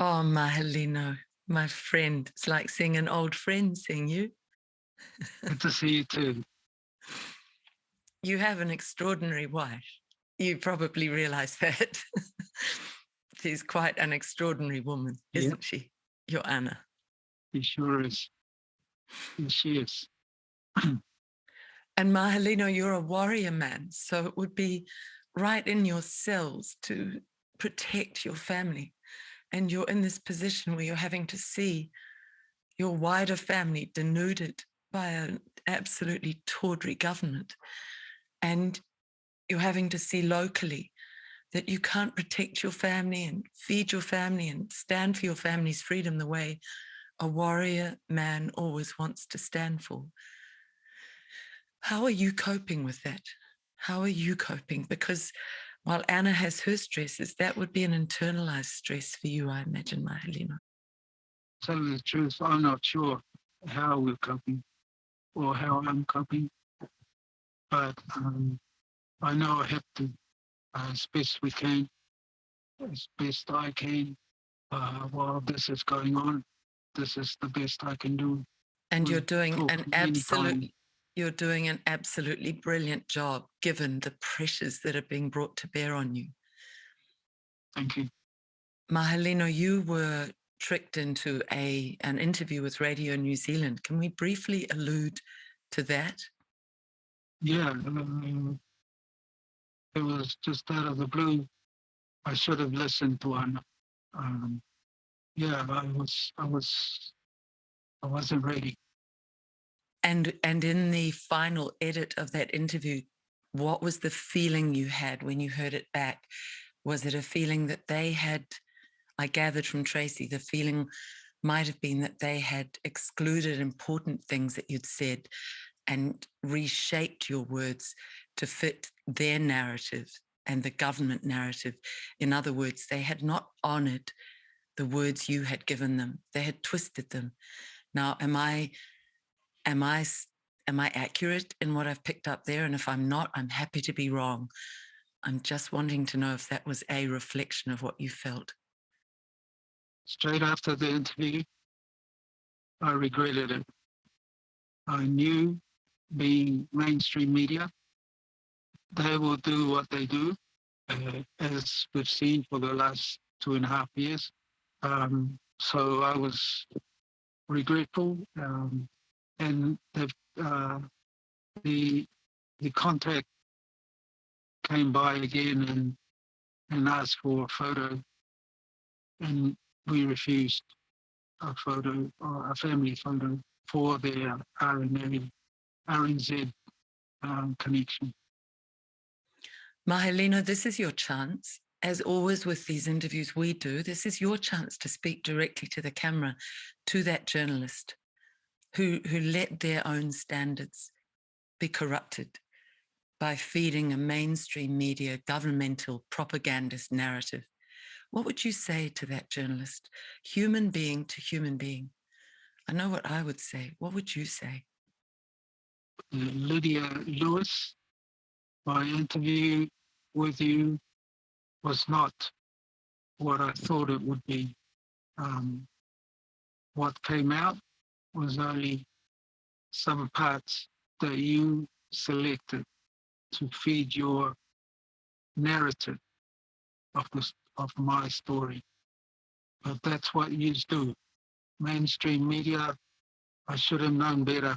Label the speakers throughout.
Speaker 1: Oh, Mahelino, my friend. It's like seeing an old friend seeing you.
Speaker 2: Good to see you too.
Speaker 1: You have an extraordinary wife. You probably realize that. She's quite an extraordinary woman,
Speaker 2: Yeah,
Speaker 1: isn't she? Your Anna.
Speaker 2: she sure is. Yes, she is.
Speaker 1: And Mahelino, you're a warrior man. So it would be right in your cells to protect your family. And you're in this position where you're having to see your wider family denuded by an absolutely tawdry government. And you're having to see locally that you can't protect your family and feed your family and stand for your family's freedom the way a warrior man always wants to stand for. How are you coping with that? How are you coping? Because while Anna has her stresses, that would be an internalized stress for you, I imagine, Mahelino.
Speaker 2: Tell you the truth, I'm not sure how we're coping or how I'm coping, but I know I have to, as best we can, as best I can, while this is going on. This is the best I can do.
Speaker 1: And
Speaker 2: We'll talk anytime.
Speaker 1: you're doing an absolutely brilliant job given the pressures that are being brought to bear on you.
Speaker 2: Thank you.
Speaker 1: Mahelino, you were tricked into an interview with Radio New Zealand. Can we briefly allude to that?
Speaker 2: Yeah, it was just out of the blue. I should have listened to one. Um, yeah, I wasn't ready.
Speaker 1: And in the final edit of that interview, what was the feeling you had when you heard it back? Was it a feeling that they had, I gathered from Tracy, the feeling might have been that they had excluded important things that you'd said and reshaped your words to fit their narrative and the government narrative. In other words, they had not honored the words you had given them. They had twisted them. Now, am I accurate in what I've picked up there? And if I'm not, I'm happy to be wrong. I'm just wanting to know if that was a reflection of what you felt.
Speaker 2: Straight after the interview, I regretted it. I knew, being mainstream media, they will do what they do, as we've seen for the last 2.5 years. So I was regretful, and uh, the the contact came by again and asked for a photo, and we refused a photo, or a family photo, for their RNZ connection.
Speaker 1: Mahelino, this is your chance. As always with these interviews we do, this is your chance to speak directly to the camera, to that journalist who let their own standards be corrupted by feeding a mainstream media governmental propagandist narrative. What would you say to that journalist, human being to human being? I know what I would say. What would you say?
Speaker 2: Lydia Lewis, my interview with you was not what I thought it would be. Um, what came out was only some parts that you selected to feed your narrative of my story. But that's what you do. Mainstream media, I should have known better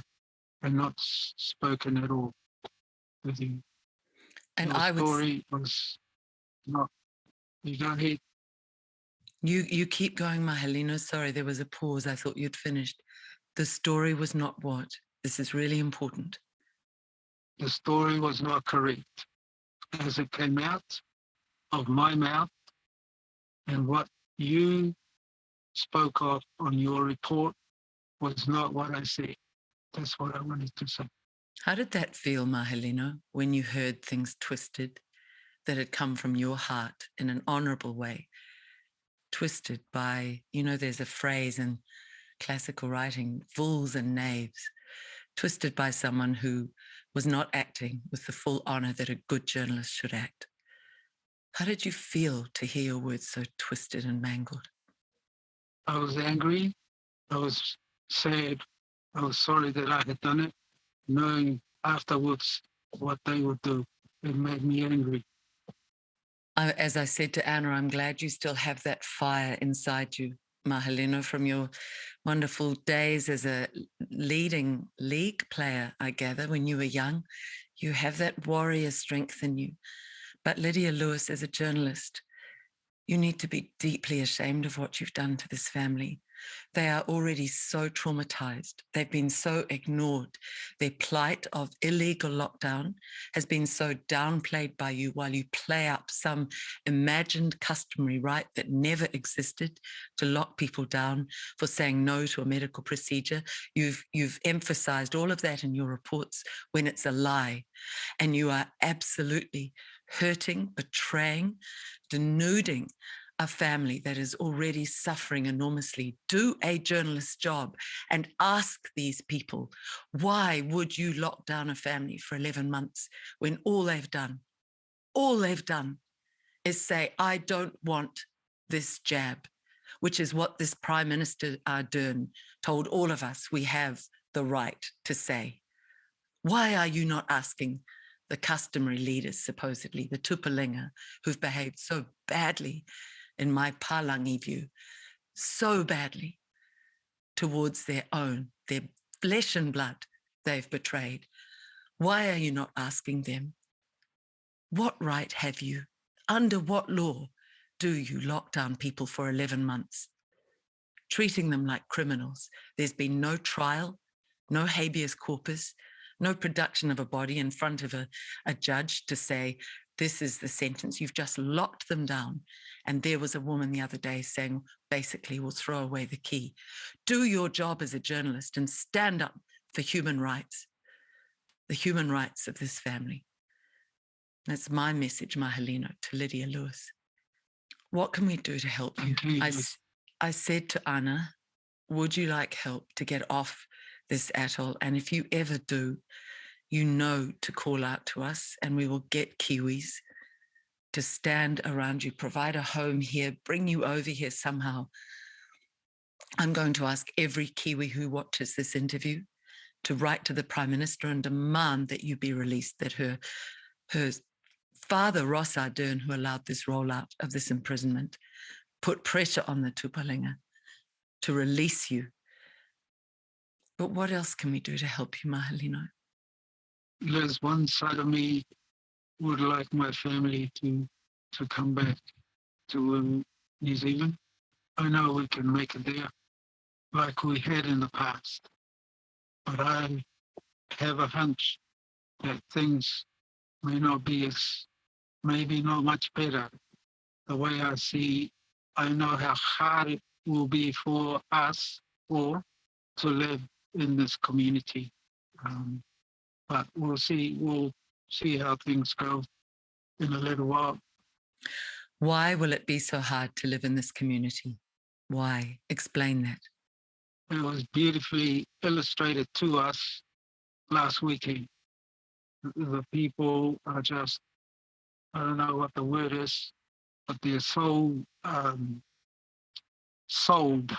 Speaker 2: and not spoken at all with you.
Speaker 1: And
Speaker 2: Your
Speaker 1: I would.
Speaker 2: story was not. You go ahead.
Speaker 1: You keep going, Mahelino. Sorry, there was a pause. I thought you'd finished. The story was not what? This is really important.
Speaker 2: The story was not correct as it came out of my mouth, and what you spoke of on your report was not what I said. That's what I wanted to say.
Speaker 1: How did that feel, Mahelino, when you heard things twisted that had come from your heart in an honorable way, twisted by, there's a phrase in classical writing, fools and knaves, twisted by someone who was not acting with the full honor that a good journalist should act. How did you feel to hear your words so twisted and mangled?
Speaker 2: I was angry. I was sad. I was sorry that I had done it, knowing afterwards what they would do. It made me angry.
Speaker 1: As I said to Anna, I'm glad you still have that fire inside you, Mahelino, from your wonderful days as a leading league player, I gather, when you were young. You have that warrior strength in you. But Lydia Lewis, as a journalist, you need to be deeply ashamed of what you've done to this family. They are already so traumatized. They've been so ignored. Their plight of illegal lockdown has been so downplayed by you while you play up some imagined customary right that never existed to lock people down for saying no to a medical procedure. You've emphasized all of that in your reports when it's a lie. And you are absolutely hurting, betraying, denuding a family that is already suffering enormously. Do a journalist's job and ask these people, why would you lock down a family for 11 months when all they've done is say, I don't want this jab, which is what this Prime Minister Ardern told all of us we have the right to say. Why are you not asking the customary leaders, supposedly, the tupalinga, who've behaved so badly, in my Palangi view, so badly towards their flesh and blood they've betrayed? Why are you not asking them, what right have you? Under what law do you lock down people for 11 months, treating them like criminals? There's been no trial, no habeas corpus, no production of a body in front of a judge to say, this is the sentence. You've just locked them down. And there was a woman the other day saying, basically, we'll throw away the key. Do your job as a journalist and stand up for human rights, the human rights of this family. That's my message, Mahelino, to Lydia Lewis. What can we do to help you? I said to Anna, would you like help to get off this atoll? And if you ever do, you know to call out to us and we will get kiwis to stand around you, provide a home here, bring you over here somehow. I'm going to ask every Kiwi who watches this interview to write to the Prime Minister and demand that you be released, that her father, Ross Ardern, who allowed this rollout of this imprisonment, put pressure on the tupalinga to release you. But what else can we do to help you, Mahelino?
Speaker 2: There's one side of me would like my family to come back to New Zealand. I know we can make it there like we had in the past, but I have a hunch that things may not be maybe not much better. The way I see, I know how hard it will be for us all to live in this community. But we'll see how things go in a little while.
Speaker 1: Why will it be so hard to live in this community? Why? Explain that.
Speaker 2: It was beautifully illustrated to us last weekend. The people are just, I don't know what the word is, but they're so sold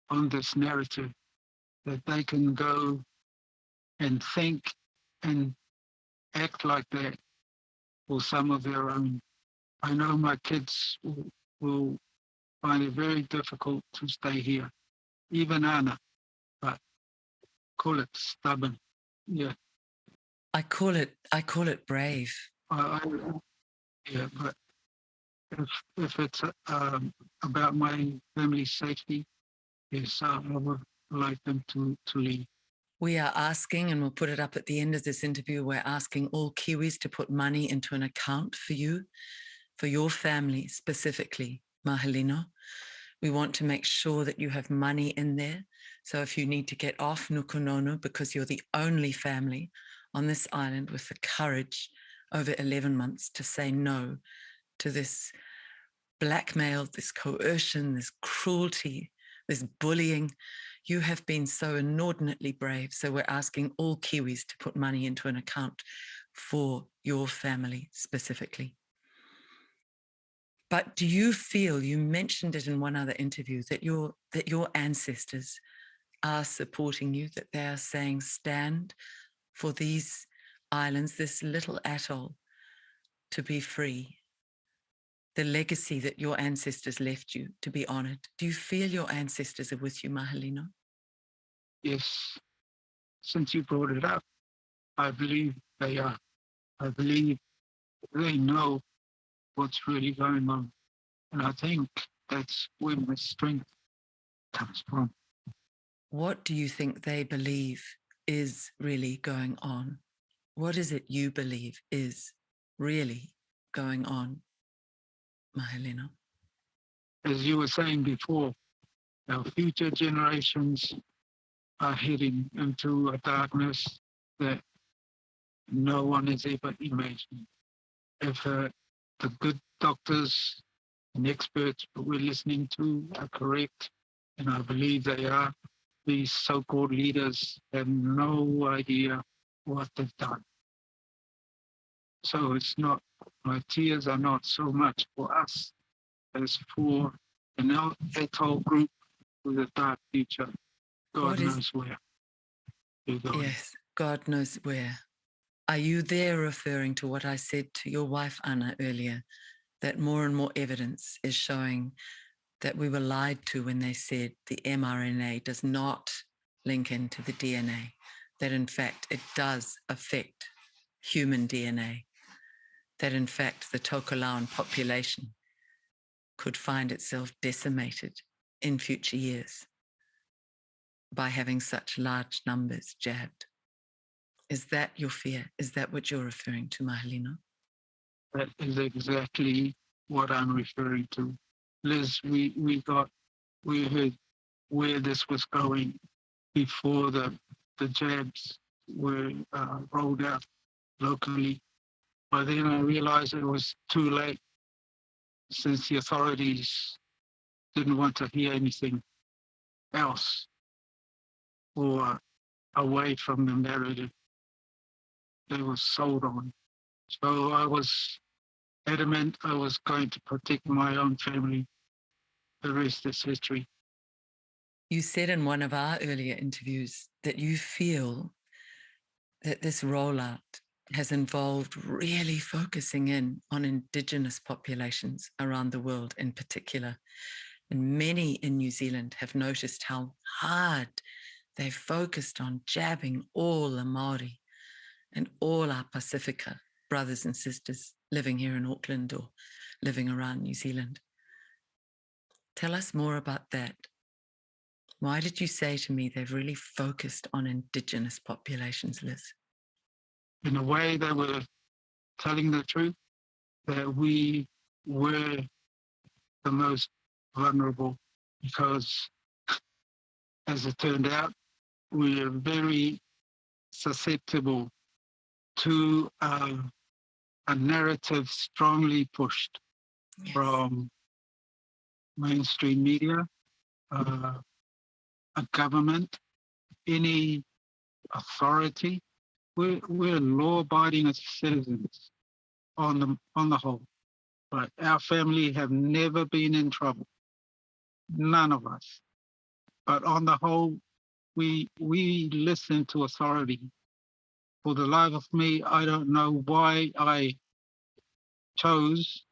Speaker 2: on this narrative that they can go and think and act like that for some of their own. I know my kids will find it very difficult to stay here, even Anna, but call it stubborn. Yeah.
Speaker 1: I call it brave.
Speaker 2: Yeah, but if it's about my family's safety, yes, I would like them to leave.
Speaker 1: We are asking, and we'll put it up at the end of this interview, we're asking all Kiwis to put money into an account for you, for your family specifically, Mahelino. We want to make sure that you have money in there. So if you need to get off Nukunonu because you're the only family on this island with the courage over 11 months to say no to this blackmail, this coercion, this cruelty, this bullying, you have been so inordinately brave. So we're asking all Kiwis to put money into an account for your family specifically. But do you feel, you mentioned it in one other interview, that your ancestors are supporting you, that they are saying stand for these islands, this little atoll, to be free, the legacy that your ancestors left you to be honored? Do you feel your ancestors are with you, Mahelino?
Speaker 2: Yes, since you brought it up, I believe they are. I believe they know what's really going on. And I think that's where my strength comes from.
Speaker 1: What do you think they believe is really going on? What is it you believe is really going on, Mahelino?
Speaker 2: As you were saying before, our future generations are heading into a darkness that no one has ever imagined. If the good doctors and experts that we're listening to are correct, and I believe they are, these so-called leaders have no idea what they've done. So it's not, my tears are not so much for us as for an atoll group with a dark future. God knows where they're going.
Speaker 1: Yes, God knows where. Are you there referring to what I said to your wife, Anna, earlier, that more and more evidence is showing that we were lied to when they said the mRNA does not link into the DNA, that in fact it does affect human DNA, that in fact the Tokelau population could find itself decimated in future years by having such large numbers jabbed? Is that your fear? Is that what you're referring to, Mahelino?
Speaker 2: That is exactly what I'm referring to. Liz, we heard where this was going before the jabs were rolled out locally. By then I realized it was too late, since the authorities didn't want to hear anything else or away from the narrative they were sold on. So I was adamant I was going to protect my own family. The rest is history.
Speaker 1: You said in one of our earlier interviews that you feel that this rollout has involved really focusing in on Indigenous populations around the world in particular. And many in New Zealand have noticed how hard they've focused on jabbing all the Māori and all our Pacifica brothers and sisters living here in Auckland or living around New Zealand. Tell us more about that. Why did you say to me they've really focused on Indigenous populations, Liz?
Speaker 2: In a way, they were telling the truth, that we were the most vulnerable because, as it turned out, we are very susceptible to a narrative strongly pushed from mainstream media, a government, any authority. We're law-abiding citizens on the whole, but our family have never been in trouble. None of us. But on the whole, we listen to authority. For the life of me, I don't know why I chose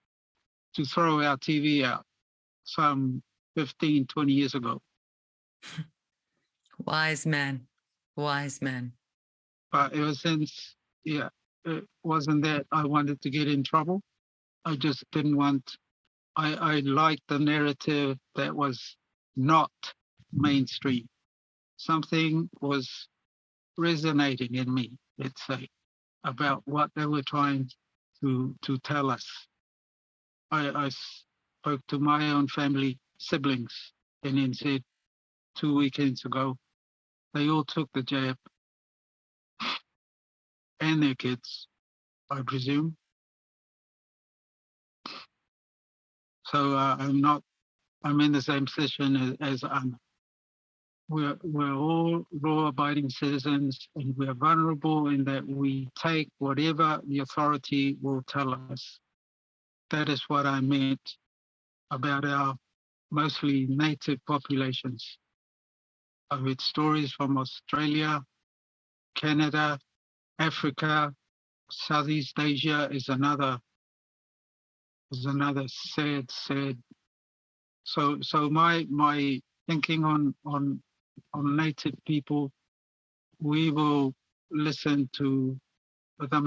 Speaker 2: to throw our TV out some 15, 20 years ago.
Speaker 1: Wise man, wise man.
Speaker 2: But ever since, it wasn't that I wanted to get in trouble. I just didn't want, I liked the narrative that was not mainstream. Something was resonating in me, let's say, about what they were trying to tell us. I spoke to my own family, siblings, and then said 2 weekends ago, they all took the jab, and their kids, I presume. So I'm in the same position as Anna. We're all law-abiding citizens, and we're vulnerable in that we take whatever the authority will tell us. That is what I meant about our mostly native populations. I've read stories from Australia, Canada, Africa, Southeast Asia is another sad. So my thinking on native people, we will listen to the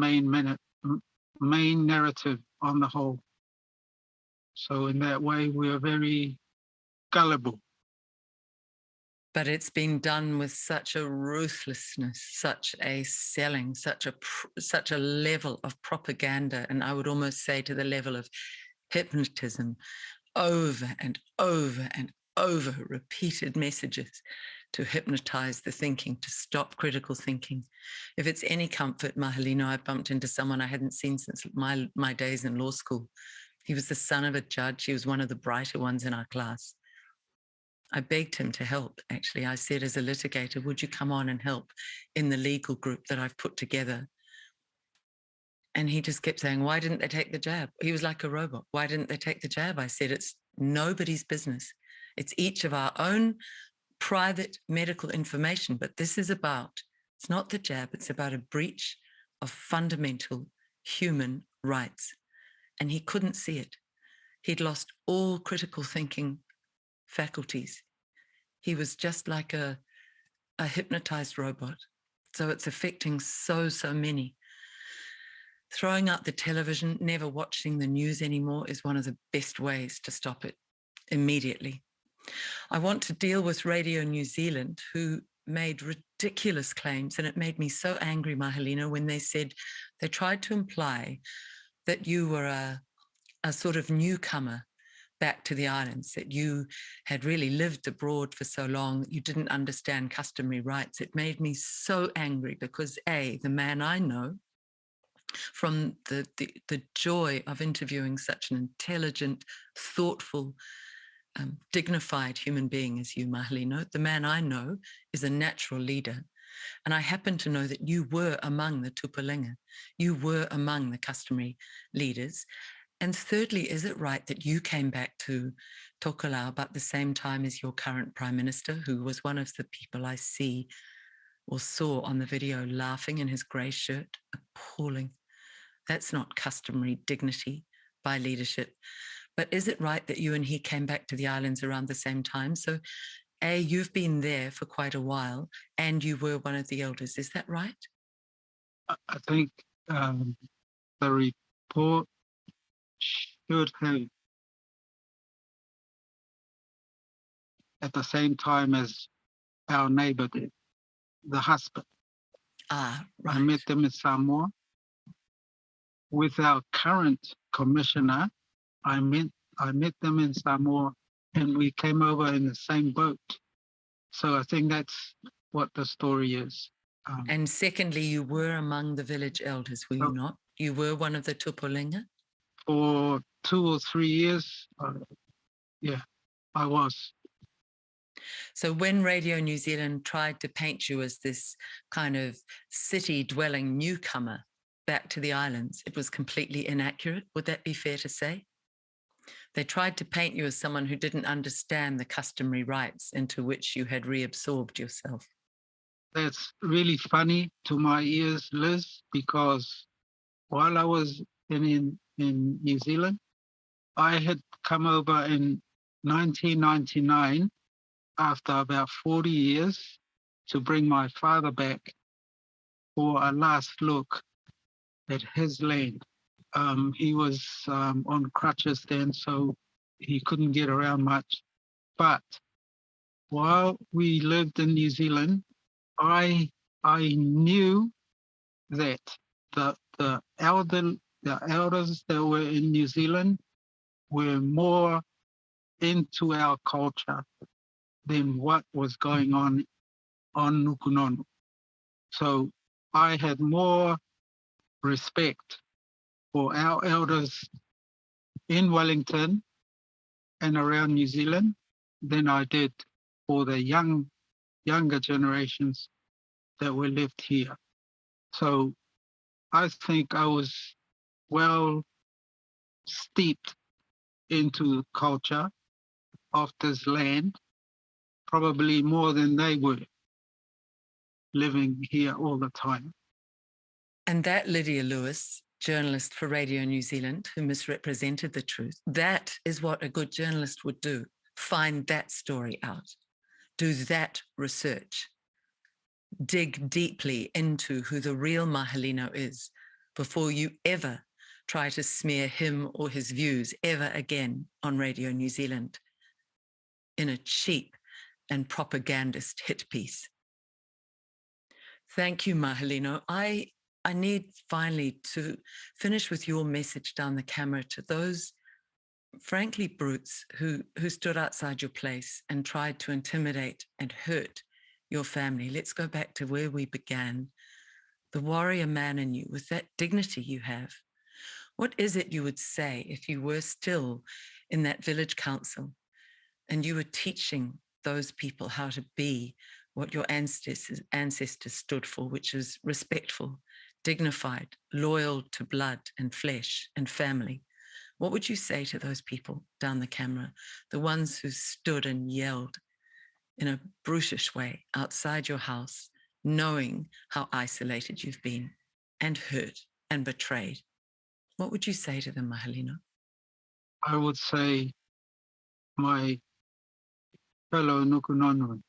Speaker 2: main narrative on the whole. So in that way, we are very gullible.
Speaker 1: But it's been done with such a ruthlessness, such a selling, such a level of propaganda, and I would almost say to the level of hypnotism, over and over and over repeated messages to hypnotize the thinking, to stop critical thinking. If it's any comfort, Mahelino, I bumped into someone I hadn't seen since my days in law school. He was the son of a judge. He was one of the brighter ones in our class. I begged him to help, actually. I said, as a litigator, would you come on and help in the legal group that I've put together? And he just kept saying, why didn't they take the jab? He was like a robot. Why didn't they take the jab? I said, it's nobody's business. It's each of our own private medical information. But this is about, it's not the jab, it's about a breach of fundamental human rights. And he couldn't see it. He'd lost all critical thinking faculties. He was just like a hypnotized robot. So it's affecting so many. Throwing out the television, never watching the news anymore is one of the best ways to stop it immediately. I want to deal with Radio New Zealand, who made ridiculous claims, and it made me so angry, Mahelino, when they said, they tried to imply that you were a sort of newcomer back to the islands, that you had really lived abroad for so long that you didn't understand customary rights. It made me so angry because the man I know, from the joy of interviewing such an intelligent, thoughtful, dignified human being as you, Mahelino, the man I know is a natural leader. And I happen to know that you were among the tupulenga. You were among the customary leaders. And thirdly, is it right that you came back to Tokelau about the same time as your current Prime Minister, who was one of the people I see or saw on the video laughing in his grey shirt? Appalling. That's not customary dignity by leadership. But is it right that you and he came back to the islands around the same time? So, you've been there for quite a while and you were one of the elders. Is that right?
Speaker 2: I think the report should have, at the same time as our neighbour did, the husband.
Speaker 1: Right.
Speaker 2: I met them in Samoa. With our current commissioner, I met them in Samoa, and we came over in the same boat. So I think that's what the story is.
Speaker 1: And secondly, you were among the village elders, were you not? You were one of the tupulenga?
Speaker 2: For 2 or 3 years, yeah, I was.
Speaker 1: So when Radio New Zealand tried to paint you as this kind of city-dwelling newcomer back to the islands, it was completely inaccurate. Would that be fair to say? They tried to paint you as someone who didn't understand the customary rights into which you had reabsorbed yourself.
Speaker 2: That's really funny to my ears, Liz, because while I was in New Zealand, I had come over in 1999 after about 40 years to bring my father back for a last look at his land. He was on crutches then, so he couldn't get around much. But while we lived in New Zealand, I knew that the elders that were in New Zealand were more into our culture than what was going on Nukunonu. So I had more respect for our elders in Wellington and around New Zealand than I did for the younger generations that were left here. So I think I was well steeped into the culture of this land, probably more than they were living here all the time.
Speaker 1: And that Lydia Lewis, journalist for Radio New Zealand, who misrepresented the truth, that is what a good journalist would do. Find that story out. Do that research. Dig deeply into who the real Mahelino is before you ever try to smear him or his views ever again on Radio New Zealand in a cheap and propagandist hit piece. Thank you, Mahelino. I need finally to finish with your message down the camera to those, frankly, brutes who stood outside your place and tried to intimidate and hurt your family. Let's go back to where we began. The warrior man in you, with that dignity you have. What is it you would say if you were still in that village council and you were teaching those people how to be what your ancestors stood for, which is respectful, dignified, loyal to blood and flesh and family? What would you say to those people down the camera, the ones who stood and yelled in a brutish way outside your house, knowing how isolated you've been and hurt and betrayed? What would you say to them, Mahelino?
Speaker 2: I would say, my fellow Nukunonu,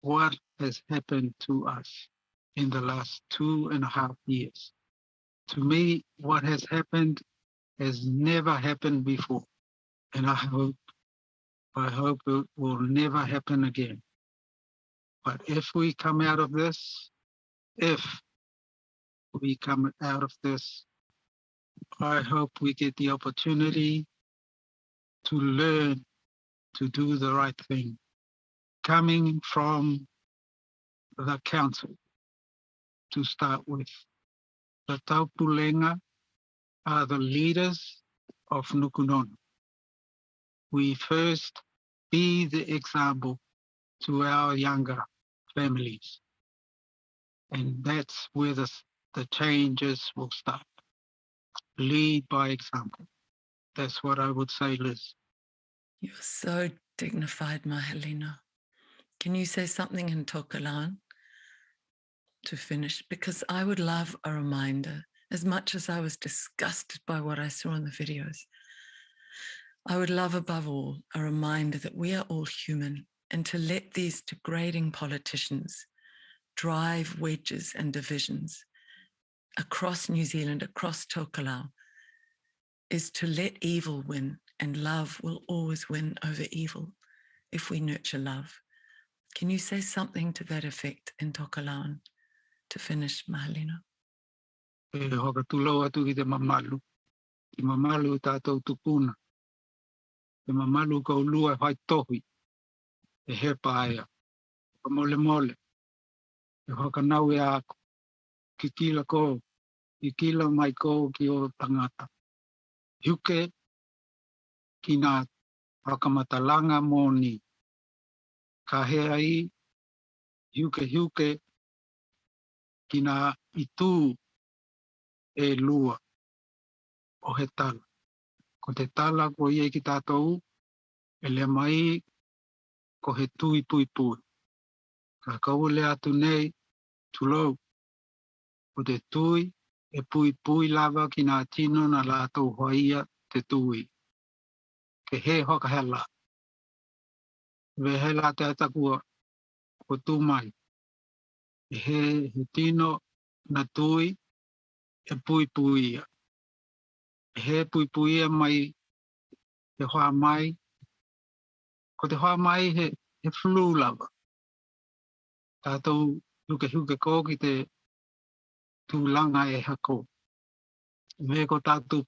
Speaker 2: what has happened to us in the last 2.5 years? To me, what has happened has never happened before. And I hope it will never happen again. But if we come out of this, I hope we get the opportunity to learn to do the right thing. Coming from the council to start with. The Taupulenga are the leaders of Nukunonu. We first be the example to our younger families. And that's where the changes will start. Lead by example. That's what I would say, Liz.
Speaker 1: You're so dignified, Mahelino. Can you say something in Tokelau to finish? Because I would love a reminder, as much as I was disgusted by what I saw in the videos. I would love, above all, a reminder that we are all human, and to let these degrading politicians drive wedges and divisions across New Zealand, across Tokelau, is to let evil win, and love will always win over evil if we nurture love. Can you say something to that effect in Tokelau to finish, Mahelino?
Speaker 2: Hoka atu ki te mamalu. Ki mamalu tātou tupuna. Te mamalu ko lua whai tohi. E he paia. Ka mole mole. E hoka nau e ako. Ki kila ko. Ki kila mai ko ki o tangata. Hiuke ki nā whakamatalanga mōni. Ka hea I hiuke ki nā itu e lua o he tala. Ko te tala ko iei ki tātou, e le mai ko he tui pui pui. Ka kaule atu nei, tulou, ko te tui e pui pui lava ki nā tino na lātou hoia te tui. Ke he hoka hela. We hela te atakua ko tū mai. He tino na tui e pui pui ia. He pui pui ia mai te hoa mai. Ko te hoa mai he flu lava. Tātou huke ko ki te tūlanga e hako. Me ko tātou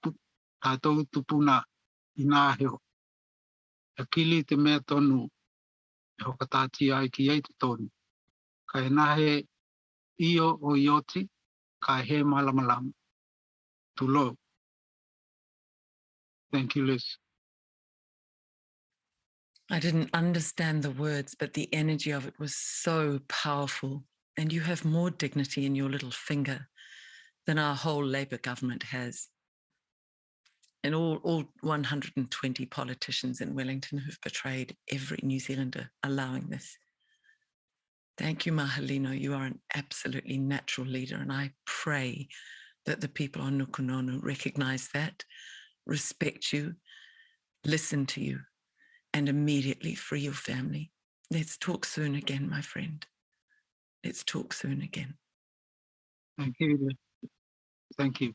Speaker 2: tupuna I nā heo. E kili te mea tonu e hoka tātia ai ki ei te tonu. Ka e nā he io o ioti, ka he malamalama. Tulo. Thank you, Liz.
Speaker 1: I didn't understand the words, but the energy of it was so powerful. And you have more dignity in your little finger than our whole Labour government has. and all 120 politicians in Wellington who've betrayed every New Zealander allowing this. Thank you, Mahelino. You are an absolutely natural leader, and I pray that the people on Nukunonu recognize that, respect you, listen to you, and immediately free your family. Let's talk soon again, my friend. Let's talk soon again.
Speaker 2: Thank you. Thank you.